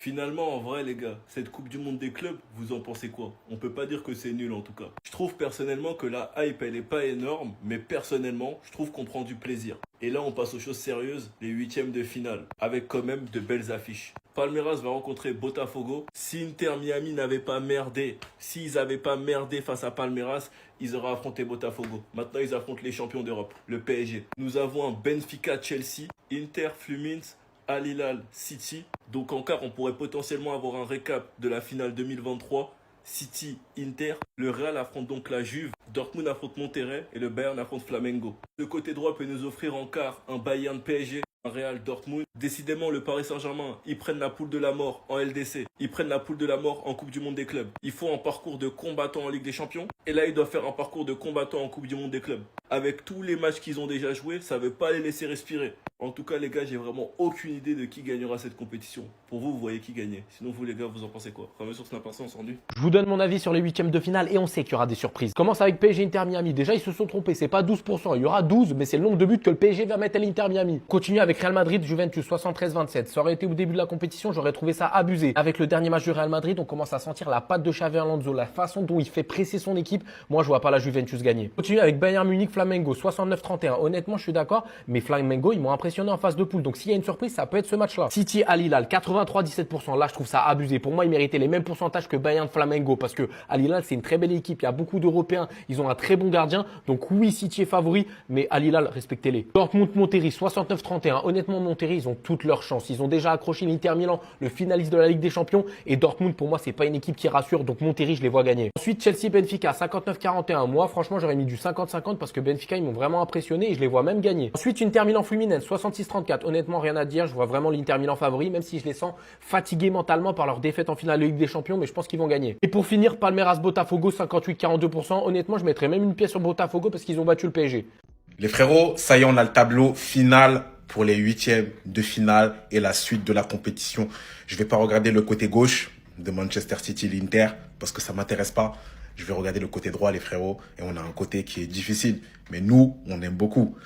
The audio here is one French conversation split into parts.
Finalement, en vrai, les gars, cette Coupe du Monde des clubs, vous en pensez quoi? On peut pas dire que c'est nul en tout cas. Je trouve personnellement que la hype, elle est pas énorme, mais personnellement, je trouve qu'on prend du plaisir. Et là, on passe aux choses sérieuses, les huitièmes de finale, avec quand même de belles affiches. Palmeiras va rencontrer Botafogo. Si Inter Miami n'avait pas merdé, s'ils n'avaient pas merdé face à Palmeiras, ils auraient affronté Botafogo. Maintenant, ils affrontent les champions d'Europe, le PSG. Nous avons un Benfica Chelsea, Inter Fluminense, Al Hilal City. Donc en quart, on pourrait potentiellement avoir un récap de la finale 2023. City, Inter. Le Real affronte donc la Juve. Dortmund affronte Monterrey et le Bayern affronte Flamengo. Le côté droit peut nous offrir en quart un Bayern PSG, un Real Dortmund. Décidément, le Paris Saint-Germain, ils prennent la poule de la mort en LDC. Ils prennent la poule de la mort en Coupe du Monde des clubs. Ils font un parcours de combattant en Ligue des Champions. Et là, ils doivent faire un parcours de combattant en Coupe du Monde des clubs. Avec tous les matchs qu'ils ont déjà joués, ça ne veut pas les laisser respirer. En tout cas, les gars, j'ai vraiment aucune idée de qui gagnera cette compétition. Pour vous, vous voyez qui gagner. Sinon, vous, les gars, vous en pensez quoi? Ramène sur Snap, on s'en dit. Je vous donne mon avis sur les huitièmes de finale et on sait qu'il y aura des surprises. Commence avec PSG Inter Miami. Déjà, ils se sont trompés. C'est pas 12%. Il y aura 12, mais c'est le nombre de buts que le PSG va mettre à l'Inter Miami. Continue avec Real Madrid Juventus 73-27. Ça aurait été au début de la compétition, j'aurais trouvé ça abusé. Avec le dernier match du Real Madrid, on commence à sentir la patte de Xavi Alonso, la façon dont il fait presser son équipe. Moi, je vois pas la Juventus gagner. Continue avec Bayern Munich Flamengo 69-31. Honnêtement, je suis d'accord, mais Flamengo, ils m'ont impressionné en phase de poule. Donc s'il y a une surprise, ça peut être ce match-là. City Al Hilal 83-17%. Là, je trouve ça abusé. Pour moi, ils méritaient les mêmes pourcentages que Bayern Flamengo parce que Al Hilal, c'est une très belle équipe. Il y a beaucoup d'Européens. Ils ont un très bon gardien. Donc oui, City est favori, mais Al Hilal, respectez-les. Dortmund Monterrey 69-31. Honnêtement, Monterrey, ils ont toutes leurs chances. Ils ont déjà accroché l'Inter Milan, le finaliste de la Ligue des Champions. Et Dortmund, pour moi, c'est pas une équipe qui rassure. Donc Monterrey, je les vois gagner. Ensuite, Chelsea Benfica 59-41. Moi, franchement, j'aurais mis du 50-50 parce que Benfica, ils m'ont vraiment impressionné et je les vois même gagner. Ensuite, Inter Milan Fluminense 66-34. Honnêtement, rien à dire. Je vois vraiment l'Inter Milan favori, même si je les sens fatigués mentalement par leur défaite en finale de Ligue des Champions, mais je pense qu'ils vont gagner. Et pour finir, Palmeiras Botafogo 58-42%. Honnêtement, je mettrais même une pièce sur Botafogo parce qu'ils ont battu le PSG. Les frérots, ça y est, on a le tableau final pour les huitièmes de finale et la suite de la compétition. Je vais pas regarder le côté gauche de Manchester City, l'Inter, parce que ça m'intéresse pas. Je vais regarder le côté droit, les frérots, et on a un côté qui est difficile. Mais nous, on aime beaucoup.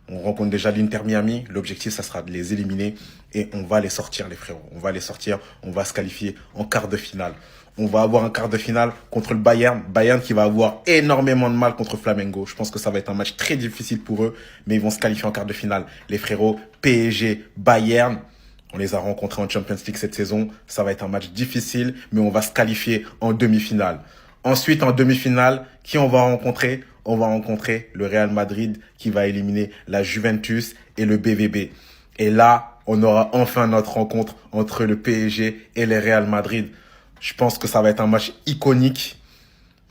On rencontre déjà l'Inter Miami. L'objectif, ça sera de les éliminer et on va les sortir, les frérots. On va les sortir. On va se qualifier en quart de finale. On va avoir un quart de finale contre le Bayern. Bayern qui va avoir énormément de mal contre Flamengo. Je pense que ça va être un match très difficile pour eux, mais ils vont se qualifier en quart de finale. Les frérots, PSG, Bayern. On les a rencontrés en Champions League cette saison. Ça va être un match difficile, mais on va se qualifier en demi-finale. Ensuite, en demi-finale, qui on va rencontrer? On va rencontrer le Real Madrid qui va éliminer la Juventus et le BVB. Et là, on aura enfin notre rencontre entre le PSG et le Real Madrid. Je pense que ça va être un match iconique,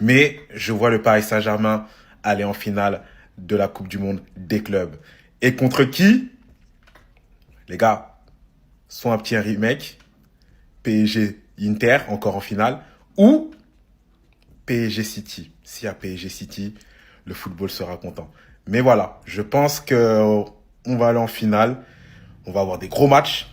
mais je vois le Paris Saint-Germain aller en finale de la Coupe du Monde des clubs. Et contre qui? Les gars, soit un petit remake, PSG Inter encore en finale, ou PSG City. S'il y a PSG City, le football sera content. Mais voilà, je pense que on va aller en finale. On va avoir des gros matchs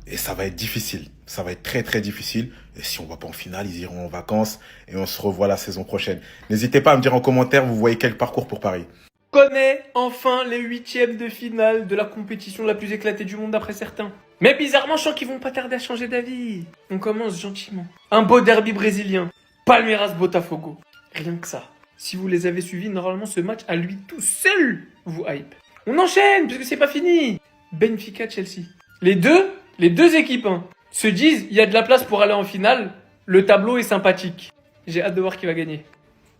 et ça va être difficile. Ça va être très très difficile. Et si on va pas en finale, ils iront en vacances et on se revoit la saison prochaine. N'hésitez pas à me dire en commentaire, vous voyez quel parcours pour Paris. Connaît enfin les huitièmes de finale de la compétition la plus éclatée du monde d'après certains. Mais bizarrement, je sens qu'ils vont pas tarder à changer d'avis. On commence gentiment. Un beau derby brésilien. Palmeiras Botafogo. Rien que ça. Si vous les avez suivis, normalement ce match à lui tout seul vous hype. On enchaîne puisque c'est pas fini. Benfica Chelsea. Les deux équipes se disent il y a de la place pour aller en finale. Le tableau est sympathique. J'ai hâte de voir qui va gagner.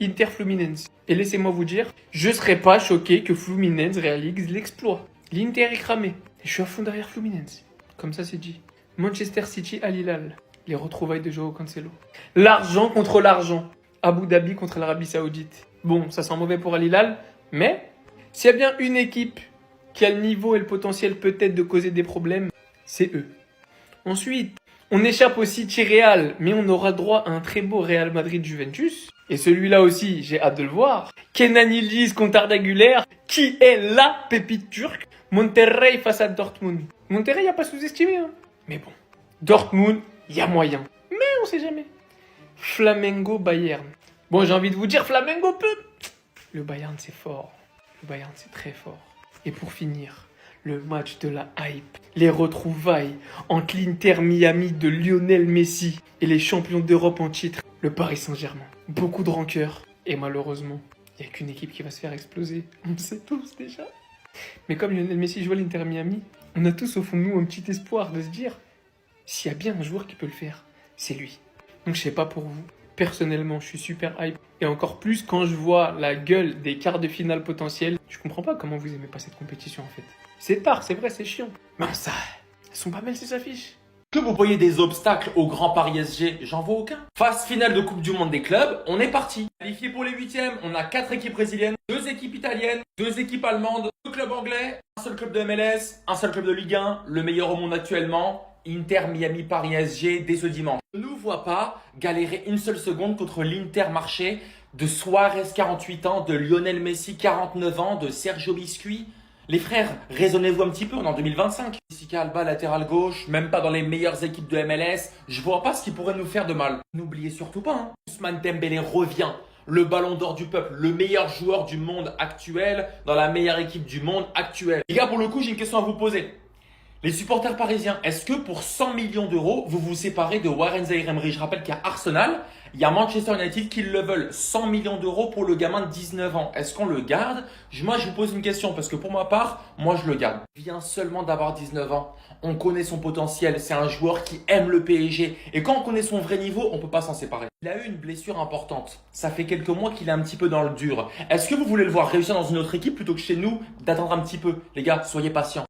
Inter Fluminense. Et laissez-moi vous dire, je serais pas choqué que Fluminense réalise l'exploit. L'Inter est cramé. Et je suis à fond derrière Fluminense. Comme ça c'est dit. Manchester City Al Hilal. Les retrouvailles de Joao Cancelo. L'argent contre l'argent. Abu Dhabi contre l'Arabie Saoudite. Bon, ça sent mauvais pour Al Hilal, mais s'il y a bien une équipe qui a le niveau et le potentiel peut-être de causer des problèmes, c'est eux. Ensuite, on échappe au City Real, mais on aura droit à un très beau Real Madrid-Juventus. Et celui-là aussi, j'ai hâte de le voir. Kenan Yildiz contre Arda Güler, qui est la pépite turque. Monterrey face à Dortmund. Monterrey, il n'y a pas sous-estimé, mais bon. Dortmund, il y a moyen. Mais on sait jamais. Flamengo Bayern. Bon, j'ai envie de vous dire Flamengo peut. Le Bayern, c'est fort. Le Bayern, c'est très fort. Et pour finir, Le match de la hype. Les retrouvailles entre l'Inter Miami de Lionel Messi et les champions d'Europe en titre, le Paris Saint-Germain. Beaucoup de rancœur. Et malheureusement, il n'y a qu'une équipe qui va se faire exploser. On le sait tous déjà. Mais comme Lionel Messi joue à l'Inter Miami, on a tous au fond de nous un petit espoir de se dire, s'il y a bien un joueur qui peut le faire, c'est lui. Donc je sais pas pour vous. Personnellement, je suis super hype. Et encore plus quand je vois la gueule des quarts de finale potentiels. Je comprends pas comment vous aimez pas cette compétition en fait. C'est tard, c'est vrai, c'est chiant. Mais ça, elles sont pas belles ces affiches. Que vous voyez des obstacles au Grand Paris SG, j'en vois aucun. Phase finale de Coupe du Monde des clubs, on est parti. Qualifié pour les huitièmes, on a 4 équipes brésiliennes, 2 équipes italiennes, 2 équipes allemandes, 2 clubs anglais, un seul club de MLS, un seul club de Ligue 1, le meilleur au monde actuellement, Inter Miami Paris SG dès ce dimanche. Je ne nous vois pas galérer une seule seconde contre l'Inter Marché de Suarez 48 ans, de Lionel Messi 49 ans, de Sergio Biscuit. Les frères, raisonnez-vous un petit peu, on est en 2025. Jessica Alba, latéral gauche, même pas dans les meilleures équipes de MLS. Je vois pas ce qui pourrait nous faire de mal. N'oubliez surtout pas, Ousmane Dembélé revient. Le ballon d'or du peuple, le meilleur joueur du monde actuel, dans la meilleure équipe du monde actuelle. Les gars, pour le coup, j'ai une question à vous poser. Les supporters parisiens, est-ce que pour 100 millions d'euros, vous vous séparez de Warren Zaïre-Emery? Je rappelle qu'il y a Arsenal, il y a Manchester United qui le veulent. 100 millions d'euros pour le gamin de 19 ans. Est-ce qu'on le garde? Moi, je vous pose une question parce que pour ma part, moi, je le garde. Il vient seulement d'avoir 19 ans. On connaît son potentiel. C'est un joueur qui aime le PSG. Et quand on connaît son vrai niveau, on ne peut pas s'en séparer. Il a eu une blessure importante. Ça fait quelques mois qu'il est un petit peu dans le dur. Est-ce que vous voulez le voir réussir dans une autre équipe plutôt que chez nous d'attendre un petit peu? Les gars, soyez patients.